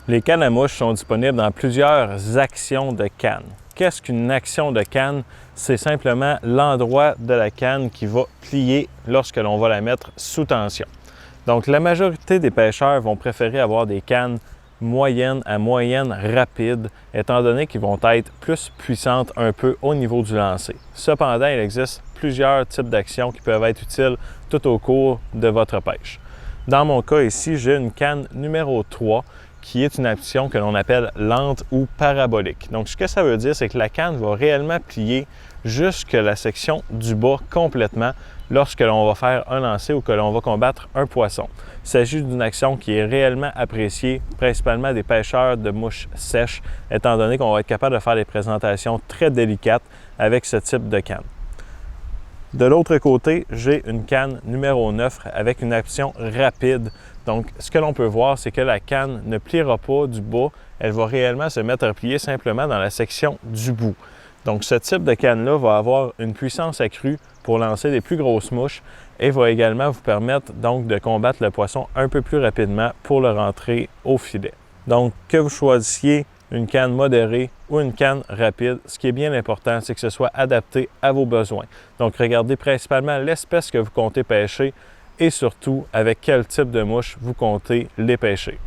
Les cannes à mouches sont disponibles dans plusieurs actions de canne. Qu'est-ce qu'une action de canne? C'est simplement l'endroit de la canne qui va plier lorsque l'on va la mettre sous tension. Donc, la majorité des pêcheurs vont préférer avoir des cannes moyennes à moyenne rapides, étant donné qu'ils vont être plus puissantes un peu au niveau du lancer. Cependant, il existe plusieurs types d'actions qui peuvent être utiles tout au cours de votre pêche. Dans mon cas ici, j'ai une canne numéro 3 qui est une action que l'on appelle lente ou parabolique. Donc, ce que ça veut dire, c'est que la canne va réellement plier jusque la section du bas complètement lorsque l'on va faire un lancer ou que l'on va combattre un poisson. Il s'agit d'une action qui est réellement appréciée, principalement des pêcheurs de mouches sèches, étant donné qu'on va être capable de faire des présentations très délicates avec ce type de canne. De l'autre côté, j'ai une canne numéro 9 avec une action rapide. Donc, ce que l'on peut voir, c'est que la canne ne pliera pas du bas, elle va réellement se mettre à plier simplement dans la section du bout. Donc, ce type de canne-là va avoir une puissance accrue pour lancer des plus grosses mouches et va également vous permettre donc de combattre le poisson un peu plus rapidement pour le rentrer au filet. Donc, que vous choisissiez une canne modérée ou une canne rapide, ce qui est bien important, c'est que ce soit adapté à vos besoins. Donc, regardez principalement l'espèce que vous comptez pêcher et surtout avec quel type de mouche vous comptez les pêcher.